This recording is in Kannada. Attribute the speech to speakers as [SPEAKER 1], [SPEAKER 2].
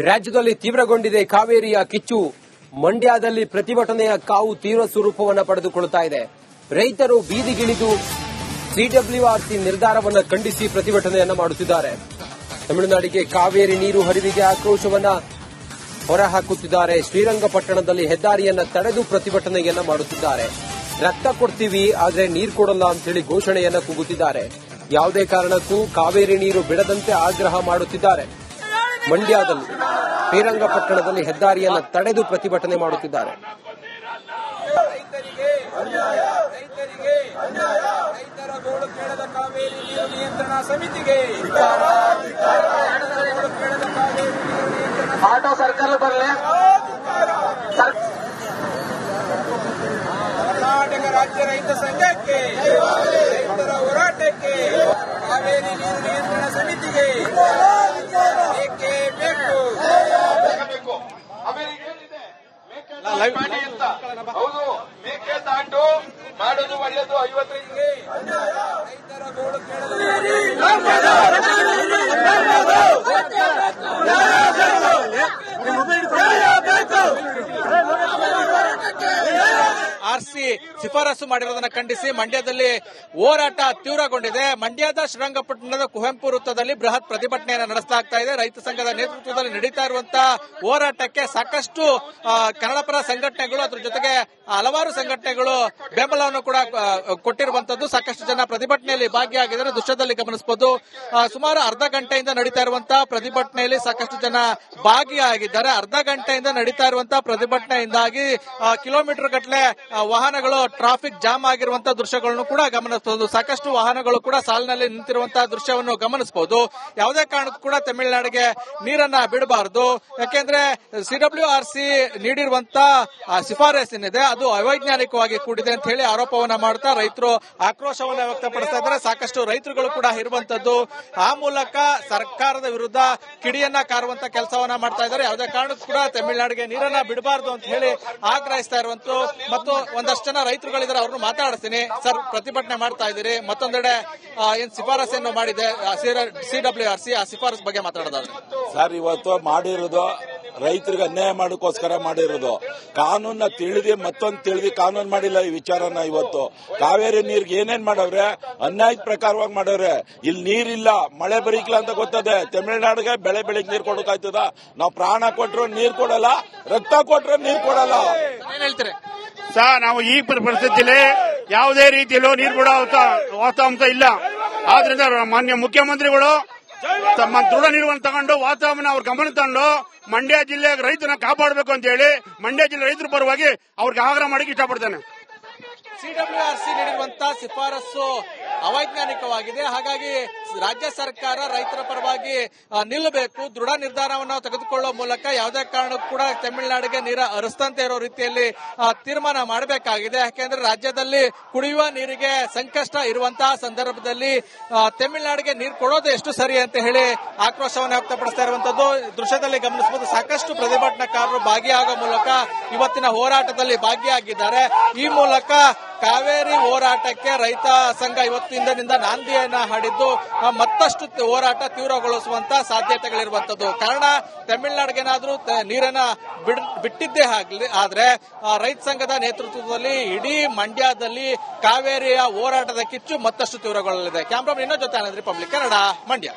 [SPEAKER 1] ರಾಜ್ಯದಲ್ಲಿ ತೀವ್ರಗೊಂಡಿದೆ ಕಾವೇರಿಯ ಕಿಚ್ಚು. ಮಂಡ್ಯದಲ್ಲಿ ಪ್ರತಿಭಟನೆಯ ಕಾವು ತೀವ್ರ ಸ್ವರೂಪವನ್ನು ಪಡೆದುಕೊಳ್ಳುತ್ತಾ ಇದೆ. ರೈತರು ಬೀದಿಗಿಳಿದು ಸಿಡಬ್ಲ್ಯೂಆರ್ಸಿ ನಿರ್ಧಾರವನ್ನು ಖಂಡಿಸಿ ಪ್ರತಿಭಟನೆಯನ್ನ ಮಾಡುತ್ತಿದ್ದಾರೆ. ತಮಿಳುನಾಡಿಗೆ ಕಾವೇರಿ ನೀರು ಹರಿವಿಗೆ ಆಕ್ರೋಶವನ್ನ ಹೊರಹಾಕುತ್ತಿದ್ದಾರೆ. ಶ್ರೀರಂಗಪಟ್ಟಣದಲ್ಲಿ ಹೆದ್ದಾರಿಯನ್ನ ತಡೆದು ಪ್ರತಿಭಟನೆಯನ್ನ ಮಾಡುತ್ತಿದ್ದಾರೆ. ರಕ್ತ ಕೊಡ್ತೀವಿ ಆದ್ರೆ ನೀರು ಕೊಡಲ್ಲ ಅಂತೇಳಿ ಘೋಷಣೆಯನ್ನ ಕೂಗುತ್ತಿದ್ದಾರೆ. ಯಾವುದೇ ಕಾರಣಕ್ಕೂ ಕಾವೇರಿ ನೀರು ಬಿಡದಂತೆ ಆಗ್ರಹ ಮಾಡುತ್ತಿದ್ದಾರೆ. ಮಂಡ್ಯದಲ್ಲಿ ಶ್ರೀರಂಗಪಟ್ಟಣದಲ್ಲಿ ಹೆದ್ದಾರಿಯನ್ನ ತಡೆದು ಪ್ರತಿಭಟನೆ ಮಾಡುತ್ತಿದ್ದಾರೆ.
[SPEAKER 2] ರೈತರ ಗೋಳು ಕೇಳದ ಕಾವೇರಿ ನೀರು ನಿಯಂತ್ರಣ ಸಮಿತಿಗೆ ಆಟೋ ಸರ್ಕಲ್ ಬರಲೇ ಕರ್ನಾಟಕ ರಾಜ್ಯ ರೈತ ಸಂಘಕ್ಕೆ ರೈತರ ಹೋರಾಟಕ್ಕೆ ಕಾವೇರಿ ನೀರು ನಿಯಂತ್ರಣ ಸಮಿತಿಗೆ ಬೇಕೇ ಬೇಕು. ಹೌದು, ಮೇಕೆದಾಟು ಮಾಡೋದು ಒಳ್ಳೆಯದು. 55ಗೆ ರೈತರ ಗೋಳು
[SPEAKER 3] ಆರ್ಸಿ ಶಿಫಾರಸು ಮಾಡಿರುವುದನ್ನು ಖಂಡಿಸಿ ಮಂಡ್ಯದಲ್ಲಿ ಹೋರಾಟ ತೀವ್ರಗೊಂಡಿದೆ. ಮಂಡ್ಯದ ಶ್ರೀರಂಗಪಟ್ಟಣದ ಕುವೆಂಪು ವೃತ್ತದಲ್ಲಿ ಬೃಹತ್ ಪ್ರತಿಭಟನೆಯನ್ನು ನಡೆಸಲಾಗ್ತಾ ಇದೆ. ರೈತ ಸಂಘದ ನೇತೃತ್ವದಲ್ಲಿ ನಡೀತಾ ಇರುವಂತಹ ಹೋರಾಟಕ್ಕೆ ಸಾಕಷ್ಟು ಕನ್ನಡಪರ ಸಂಘಟನೆಗಳು, ಅದರ ಜೊತೆಗೆ ಹಲವಾರು ಸಂಘಟನೆಗಳು ಬೆಂಬಲವನ್ನು ಕೂಡ ಕೊಟ್ಟಿರುವಂತದ್ದು. ಸಾಕಷ್ಟು ಜನ ಪ್ರತಿಭಟನೆಯಲ್ಲಿ ಭಾಗಿಯಾಗಿದ್ದಾರೆ. ದೃಶ್ಯದಲ್ಲಿ ಗಮನಿಸಬಹುದು. ಸುಮಾರು ಅರ್ಧ ಗಂಟೆಯಿಂದ ನಡೀತಾ ಇರುವಂತಹ ಪ್ರತಿಭಟನೆಯಲ್ಲಿ ಸಾಕಷ್ಟು ಜನ ಭಾಗಿಯಾಗಿದ್ದಾರೆ. ಅರ್ಧ ಗಂಟೆಯಿಂದ ನಡೀತಾ ಇರುವಂತಹ ಪ್ರತಿಭಟನೆಯಿಂದಾಗಿ ಕಿಲೋಮೀಟರ್ ಗಟ್ಟಲೆ ವಾಹನಗಳು ಟ್ರಾಫಿಕ್ ಜಾಮ್ ಆಗಿರುವಂತಹ ದೃಶ್ಯಗಳನ್ನು ಕೂಡ ಗಮನಿಸಬಹುದು. ಸಾಕಷ್ಟು ವಾಹನಗಳು ಕೂಡ ಸಾಲಿನಲ್ಲಿ ನಿಂತಿರುವಂತಹ ದೃಶ್ಯವನ್ನು ಗಮನಿಸಬಹುದು. ಯಾವುದೇ ಕಾರಣಕ್ಕೂ ಕೂಡ ತಮಿಳುನಾಡಿಗೆ ನೀರನ್ನ ಬಿಡಬಾರದು. ಯಾಕೆಂದ್ರೆ ಸಿಡಬ್ಲ್ಯೂಆರ್ಸಿ ನೀಡಿರುವಂತಹ ಶಿಫಾರಸು ಏನಿದೆ ಅದು ಅವೈಜ್ಞಾನಿಕವಾಗಿ ಕೂಡಿದೆ ಅಂತ ಹೇಳಿ ಆರೋಪವನ್ನ ಮಾಡ್ತಾ ರೈತರು ಆಕ್ರೋಶವನ್ನು ವ್ಯಕ್ತಪಡಿಸ್ತಾ ಇದ್ದಾರೆ. ಸಾಕಷ್ಟು ರೈತರುಗಳು ಕೂಡ ಇರುವಂತದ್ದು. ಆ ಮೂಲಕ ಸರ್ಕಾರದ ವಿರುದ್ಧ ಕಿಡಿಯನ್ನ ಕಾರುವಂತ ಕೆಲಸವನ್ನ ಮಾಡ್ತಾ ಇದ್ದಾರೆ. ಯಾವುದೇ ಕಾರಣಕ್ಕೂ ಕೂಡ ತಮಿಳುನಾಡಿಗೆ ನೀರನ್ನ ಬಿಡಬಾರದು ಅಂತ ಹೇಳಿ ಆಗ್ರಹಿಸ್ತಾ ಇರುವಂತದ್ದು. ಮತ್ತು ಒಂದಷ್ಟು ಜನ ರೈತರುಗಳಿದ್ದಾರೆ, ಅವ್ರನ್ನು ಮಾತಾಡ್ತೀನಿ. ಸರ್, ಪ್ರತಿಭಟನೆ ಮಾಡ್ತಾ ಇದ್ದೀರಿ, ಮತ್ತೊಂದೆಡೆ ಏನ್ ಶಿಫಾರಸನ್ನು ಮಾಡಿದೆ ಸಿಡಬ್ಲ್ಯೂಆರ್ಸಿ, ಆ ಶಿಫಾರಸು ಬಗ್ಗೆ ಮಾತಾಡೋದಾದ್ರೆ
[SPEAKER 4] ಸರ್, ಇವತ್ತು ಮಾಡಿರೋದು ರೈತರಿಗೆ ಅನ್ಯಾಯ ಮಾಡೋಕ್ಕೋಸ್ಕರ ಮಾಡಿರೋದು. ಕಾನೂನ ತಿಳಿದಿ ಮತ್ತೊಂದು ತಿಳಿದಿ ಕಾನೂನು ಮಾಡಿಲ್ಲ. ಈ ವಿಚಾರನ ಇವತ್ತು ಕಾವೇರಿ ನೀರ್ಗೆ ಏನೇನ್ ಮಾಡವ್ರೆ, ಅನ್ಯಾಯದ ಪ್ರಕಾರವಾಗಿ ಮಾಡವ್ರೆ. ಇಲ್ಲಿ ನೀರಿಲ್ಲ, ಮಳೆ ಬರೀಕಿಲ್ಲ ಅಂತ ಗೊತ್ತದೆ. ತಮಿಳುನಾಡಿಗೆ ಬೆಳಿಗ್ಗೆ ನೀರು ಕೊಡೋಕಾಯ್ತದ? ನಾವು ಪ್ರಾಣ ಕೊಟ್ರು ನೀರು ಕೊಡಲ್ಲ, ರಕ್ತ ಕೊಟ್ರು ನೀರು ಕೊಡಲ್ಲ.
[SPEAKER 3] ಏನ್ ಹೇಳ್ತೀರಿ
[SPEAKER 5] ಸರ್? ನಾವು ಈ ಪರಿಸ್ಥಿತಿಯಲ್ಲಿ ಯಾವುದೇ ರೀತಿಯಲ್ಲೂ ನೀರು ಬಿಡೋ ವಾತಾವರಣ ಇಲ್ಲ. ಆದ್ರಿಂದ ಮಾನ್ಯ ಮುಖ್ಯಮಂತ್ರಿಗಳು ತಮ್ಮ ದೃಢ ನಿಲುವನ್ನು ತಗೊಂಡು ವಾತಾವರಣ ಅವ್ರ ಗಮನ ತಗೊಂಡು ಮಂಡ್ಯ ಜಿಲ್ಲೆಯ ರೈತರನ್ನ ಕಾಪಾಡಬೇಕು ಅಂತ ಹೇಳಿ ಮಂಡ್ಯ ಜಿಲ್ಲೆ ರೈತರ ಪರವಾಗಿ ಅವ್ರಿಗೆ ಆಗ್ರಹ ಮಾಡಕ್ಕೆ ಇಷ್ಟಪಡ್ತೇನೆ.
[SPEAKER 3] ಸಿಡಬ್ಲ್ಯೂಆರ್ಸಿ ನೀಡಿರುವಂತಹ ಶಿಫಾರಸು ಅವೈಜ್ಞಾನಿಕವಾಗಿದೆ. ಹಾಗಾಗಿ ರಾಜ್ಯ ಸರ್ಕಾರ ರೈತರ ಪರವಾಗಿ ನಿಲ್ಲಬೇಕು. ದೃಢ ನಿರ್ಧಾರವನ್ನು ತೆಗೆದುಕೊಳ್ಳುವ ಮೂಲಕ ಯಾವುದೇ ಕಾರಣಕ್ಕೂ ಕೂಡ ತಮಿಳುನಾಡಿಗೆ ನೀರು ಹರಿಸದಂತೆ ಇರೋ ರೀತಿಯಲ್ಲಿ ತೀರ್ಮಾನ ಮಾಡಬೇಕಾಗಿದೆ. ಯಾಕೆಂದ್ರೆ ರಾಜ್ಯದಲ್ಲಿ ಕುಡಿಯುವ ನೀರಿಗೆ ಸಂಕಷ್ಟ ಇರುವಂತಹ ಸಂದರ್ಭದಲ್ಲಿ ತಮಿಳುನಾಡಿಗೆ ನೀರು ಕೊಡೋದು ಎಷ್ಟು ಸರಿ ಅಂತ ಹೇಳಿ ಆಕ್ರೋಶವನ್ನು ವ್ಯಕ್ತಪಡಿಸ್ತಾ ಇರುವಂತದ್ದು ದೃಶ್ಯದಲ್ಲಿ ಗಮನಿಸಬಹುದು. ಸಾಕಷ್ಟು ಪ್ರತಿಭಟನಾಕಾರರು ಭಾಗಿಯಾಗುವ ಮೂಲಕ ಇವತ್ತಿನ ಹೋರಾಟದಲ್ಲಿ ಭಾಗಿಯಾಗಿದ್ದಾರೆ. ಈ ಮೂಲಕ ಕಾವೇರಿ ಹೋರಾಟಕ್ಕೆ ರೈತ ಸಂಘ ಇವತ್ತಿನಿಂದ ನಾಂದಿಯನ್ನ ಹಾಡಿದ್ದು ಮತ್ತಷ್ಟು ಹೋರಾಟ ತೀವ್ರಗೊಳಿಸುವಂತ ಸಾಧ್ಯತೆಗಳಿರುವಂತದ್ದು. ಕಾರಣ ತಮಿಳುನಾಡಿಗೇನಾದ್ರೂ ನೀರನ್ನ ಬಿಟ್ಟಿದ್ದೇ ಆಗಲಿ, ಆದ್ರೆ ರೈತ ಸಂಘದ ನೇತೃತ್ವದಲ್ಲಿ ಇಡೀ ಮಂಡ್ಯದಲ್ಲಿ ಕಾವೇರಿಯ ಹೋರಾಟದ ಕಿಚ್ಚು ಮತ್ತಷ್ಟು ತೀವ್ರಗೊಳ್ಳಲಿದೆ. ಕ್ಯಾಮ್ರಾಮನ್ ಇನ್ನೊಂದು ಜೊತೆ ರಿಪಬ್ಲಿಕ್ ಕನ್ನಡ, ಮಂಡ್ಯ.